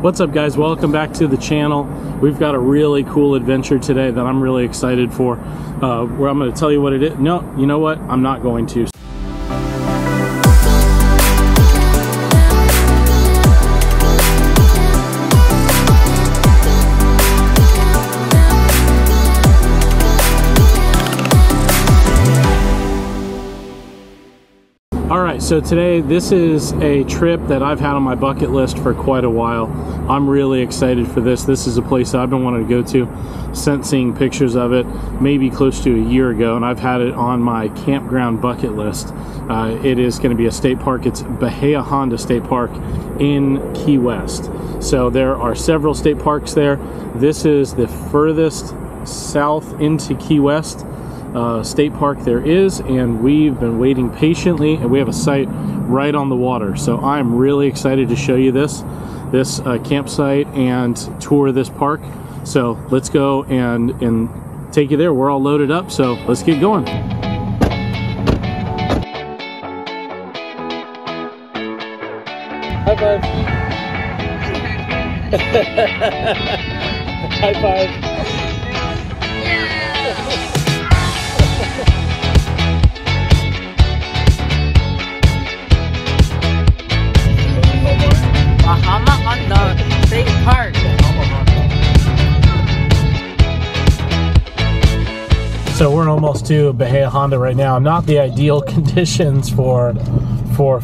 What's up, guys? Welcome back to the channel. We've got a really cool adventure today that I'm really excited for, where I'm going to tell you what it is. No, you know what? I'm not going to. Alright, so today this is a trip that I've had on my bucket list for quite a while. I'm really excited for this. This is a place that I've been wanting to go to since seeing pictures of it maybe close to a year ago, and I've had it on my campground bucket list. It is going to be a state park. It's Bahia Honda State Park in Key West. So there are several state parks there. This is the furthest south into Key West state park there is, and we've been waiting patiently, and we have a site right on the water. So I'm really excited to show you this campsite and tour this park. So let's go and take you there. We're all loaded up, so let's get going. High five. High five. Bahia Honda State Park. So we're almost to Bahia Honda right now. Not the ideal conditions for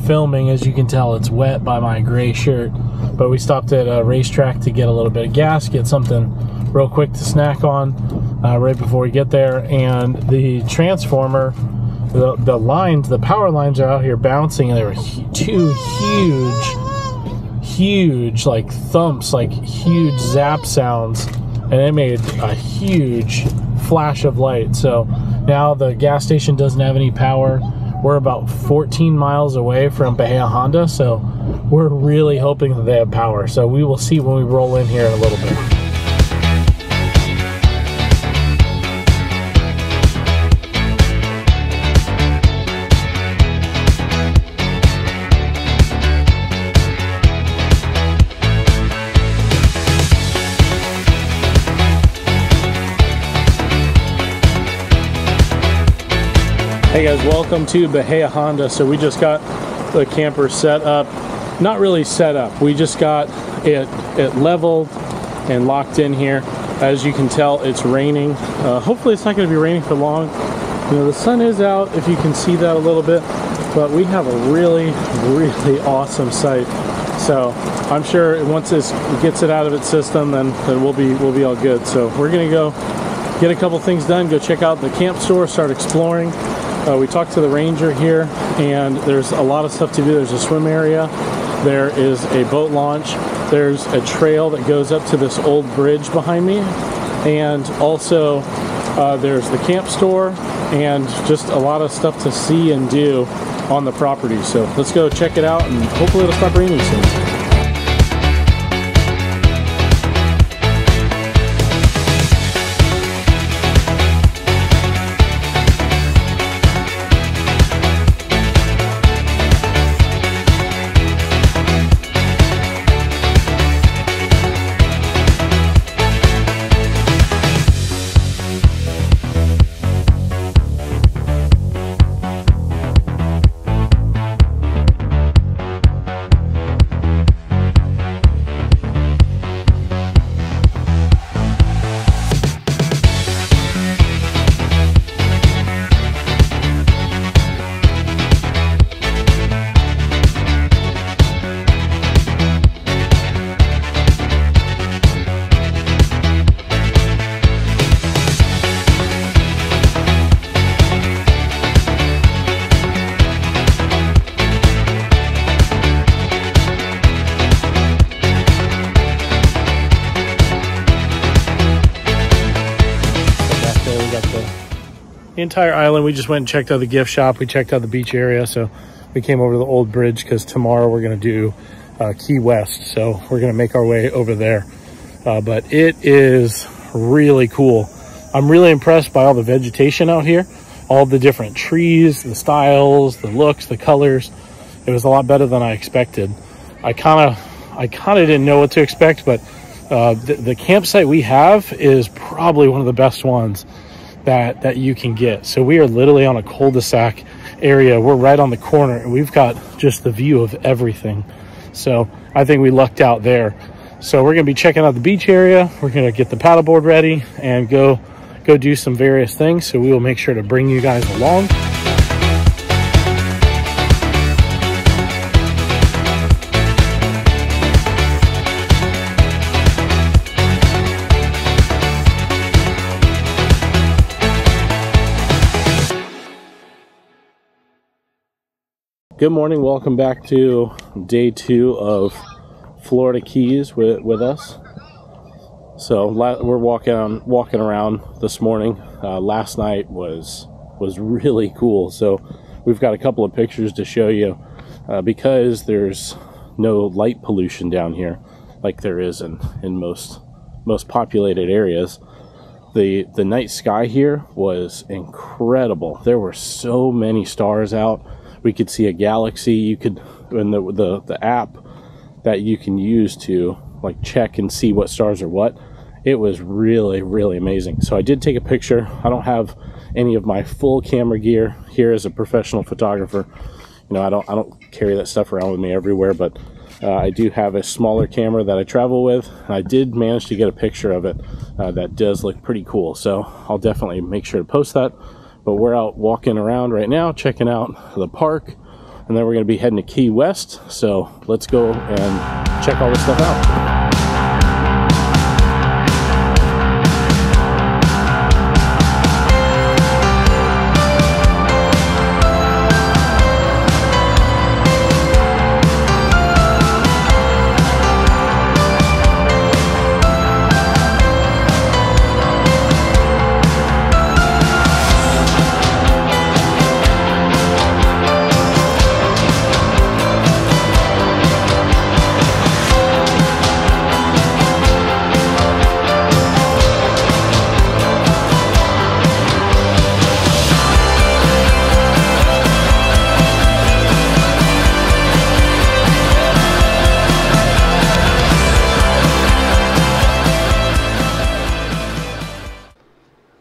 filming. As you can tell, it's wet by my gray shirt. But we stopped at a racetrack to get a little bit of gas, get something real quick to snack on right before we get there. And the transformer, the lines, the power lines are out here bouncing, and there were two huge like thumps, like huge zap sounds, and it made a huge flash of light. So now the gas station doesn't have any power. We're about 14 miles away from Bahia Honda, so we're really hoping that they have power. So we will see when we roll in here in a little bit. Hey guys, welcome to Bahia Honda. So we just got the camper set up. Not really set up, we just got it leveled and locked in here. As you can tell, it's raining. Hopefully it's not going to be raining for long. You know, the sun is out, if you can see that a little bit, but we have a really awesome site. So I'm sure once this gets it out of its system, then we'll be all good. So we're gonna go get a couple things done, go check out the camp store, start exploring. We talked to the ranger here, and there's a lot of stuff to do. There's a swim area, there is a boat launch, there's a trail that goes up to this old bridge behind me, and also there's the camp store and just a lot of stuff to see and do on the property. So let's go check it out, and hopefully it'll stop raining soon. Entire island. We just went and checked out the gift shop, we checked out the beach area, so we came over to the old bridge because tomorrow we're going to do Key West, so we're going to make our way over there. But it is really cool. I'm really impressed by all the vegetation out here, all the different trees, the styles, the looks, the colors. It was a lot better than I expected. I I kind of didn't know what to expect, but the campsite we have is probably one of the best ones that you can get. So we are literally on a cul-de-sac area. We're right on the corner, and we've got just the view of everything. So I think we lucked out there. So we're gonna be checking out the beach area. We're gonna get the paddleboard ready and go do some various things. So we will make sure to bring you guys along. Good morning, welcome back to day 2 of Florida Keys with us. So we're walking around this morning. Last night was really cool. So we've got a couple of pictures to show you because there's no light pollution down here like there is in most populated areas. The night sky here was incredible. There were so many stars out. We could see a galaxy. You could, in the app that you can use to like check and see what stars are what, it was really, really amazing. So I did take a picture. I don't have any of my full camera gear here as a professional photographer. You know, I don't carry that stuff around with me everywhere, but I do have a smaller camera that I travel with, and I did manage to get a picture of it that does look pretty cool. So I'll definitely make sure to post that. But we're out walking around right now, checking out the park, and then we're going to be heading to Key West. So let's go and check all this stuff out.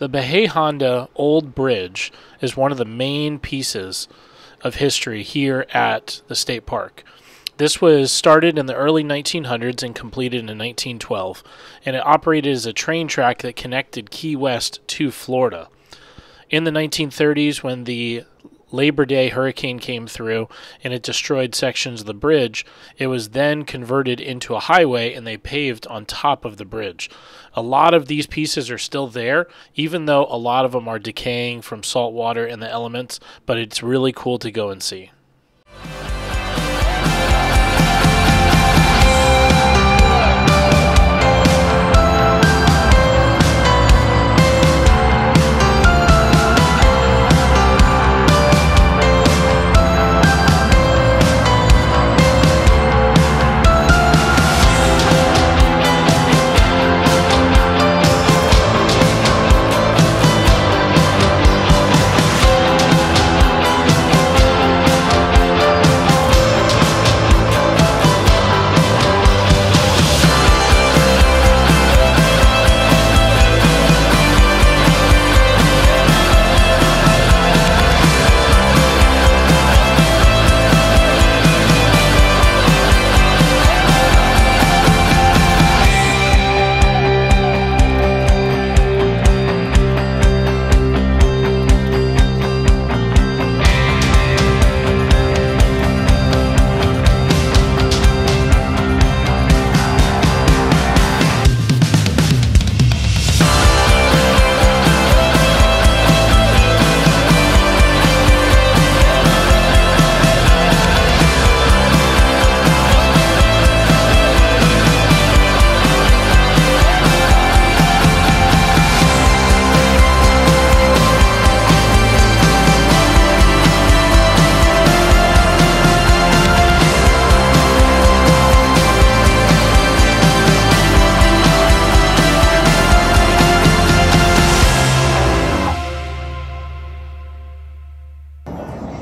The Bahia Honda Old Bridge is one of the main pieces of history here at the state park. This was started in the early 1900s and completed in 1912, and it operated as a train track that connected Key West to Florida. In the 1930s, when the Labor Day hurricane came through and it destroyed sections of the bridge, it was then converted into a highway and they paved on top of the bridge. A lot of these pieces are still there, even though a lot of them are decaying from salt water and the elements, but it's really cool to go and see.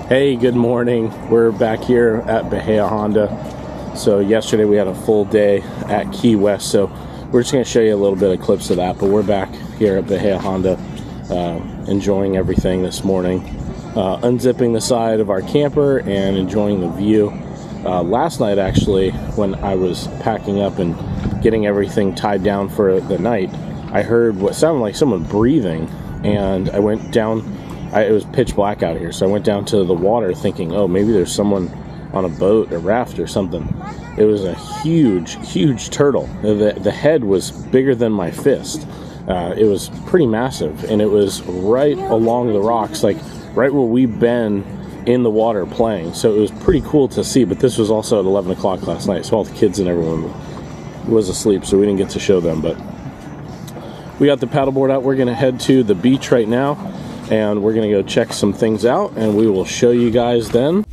Hey, good morning. We're back here at Bahia Honda. So yesterday we had a full day at Key West, so we're just going to show you a little bit of clips of that. But we're back here at Bahia Honda, enjoying everything this morning, unzipping the side of our camper and enjoying the view. Last night, actually, when I was packing up and getting everything tied down for the night, I heard what sounded like someone breathing, and I went down. It was pitch black out here, so I went down to the water thinking, oh, maybe there's someone on a boat or raft or something. It was a huge turtle. The head was bigger than my fist. It was pretty massive, and it was right along the rocks, like right where we've been in the water playing. So it was pretty cool to see. But this was also at 11 o'clock last night, so all the kids and everyone was asleep, so we didn't get to show them. But we got the paddleboard out. We're going to head to the beach right now, and we're going to go check some things out, and we will show you guys then.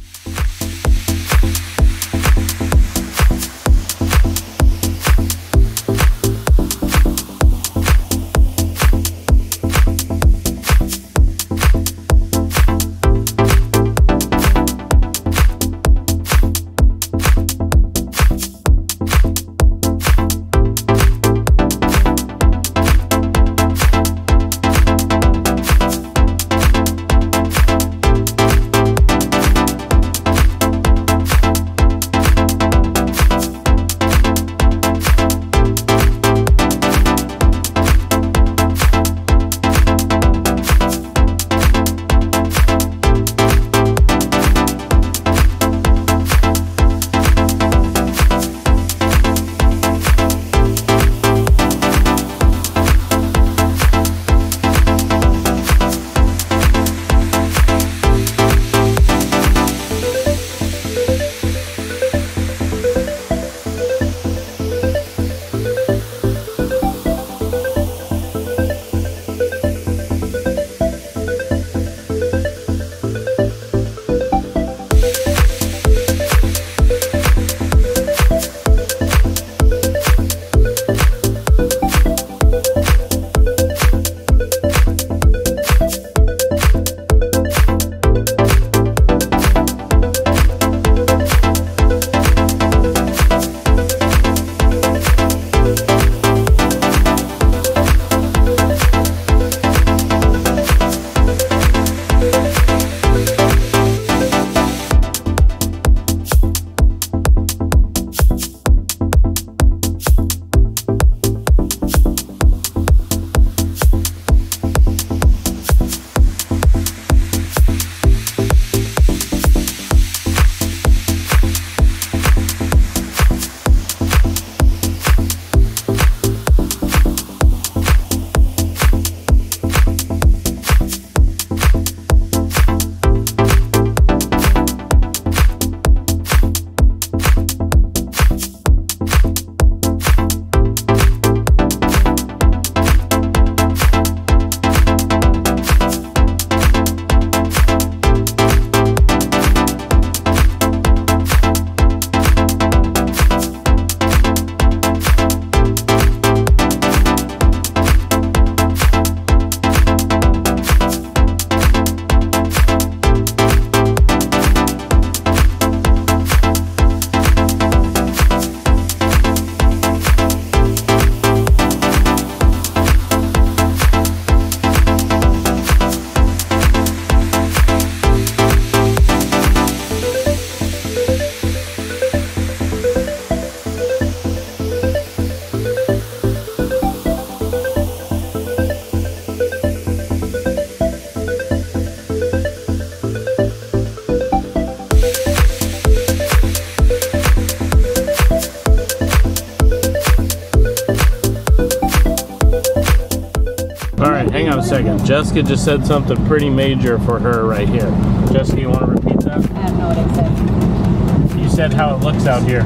Hang on a second. Jessica just said something pretty major for her right here. Jessica, you want to repeat that? I don't know what I said. You said how it looks out here.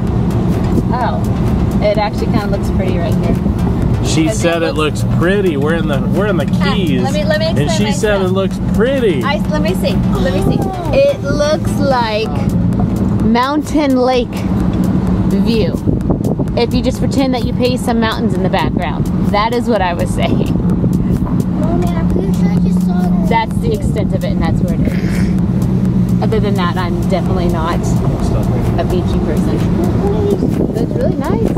Oh, it actually kind of looks pretty right here. She said it looks pretty. We're in the Keys. Let me explain and she said it looks pretty. Let me see. It looks like mountain lake view. If you just pretend that you paste some mountains in the background. That is what I was saying. Mommy, I'm pretty sure I just saw that. That's the extent of it, and that's where it is. Other than that, I'm definitely not a beachy person. So it's really nice.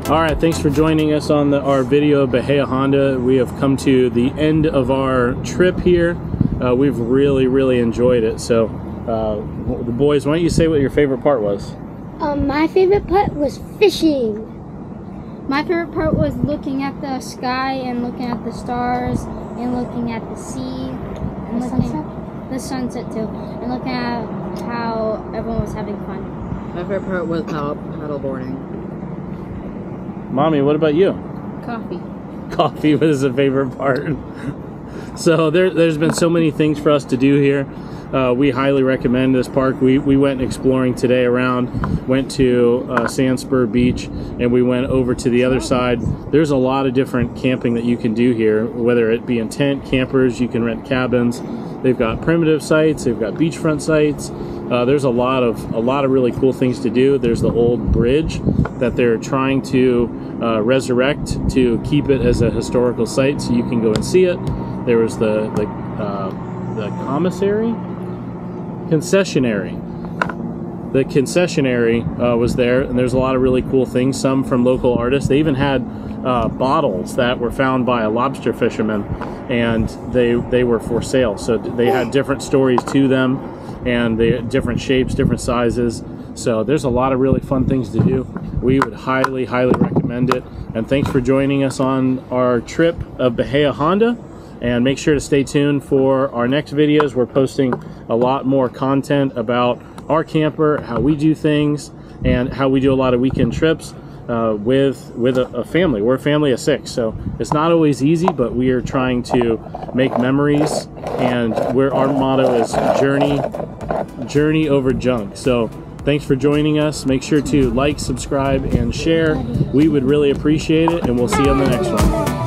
Alright, thanks for joining us on our video of Bahia Honda. We have come to the end of our trip here. We've really enjoyed it. So, the boys, why don't you say what your favorite part was? My favorite part was fishing. My favorite part was looking at the sky and looking at the stars and looking at the sea and the sunset too, and looking at how everyone was having fun. My favorite part was paddle boarding. Mommy, what about you? Coffee. Coffee was a favorite part. So there's been so many things for us to do here. We highly recommend this park. We went exploring today around, went to Sandspur Beach, and we went over to the other side. There's a lot of different camping that you can do here, whether it be in tent, campers, you can rent cabins. They've got primitive sites, they've got beachfront sites. There's a lot of really cool things to do. There's the old bridge that they're trying to resurrect to keep it as a historical site, so you can go and see it. There was the concessionary. The concessionary was there, and there's a lot of really cool things, some from local artists. They even had bottles that were found by a lobster fisherman, and they were for sale. So they had different stories to them, and they had different shapes, different sizes. So there's a lot of really fun things to do. We would highly recommend it. And thanks for joining us on our trip of Bahia Honda. And make sure to stay tuned for our next videos. We're posting a lot more content about our camper, how we do things, and how we do a lot of weekend trips with a family. We're a family of 6, so it's not always easy, but we are trying to make memories, and our motto is journey over junk. So thanks for joining us. Make sure to like, subscribe, and share. We would really appreciate it, and we'll see you on the next one.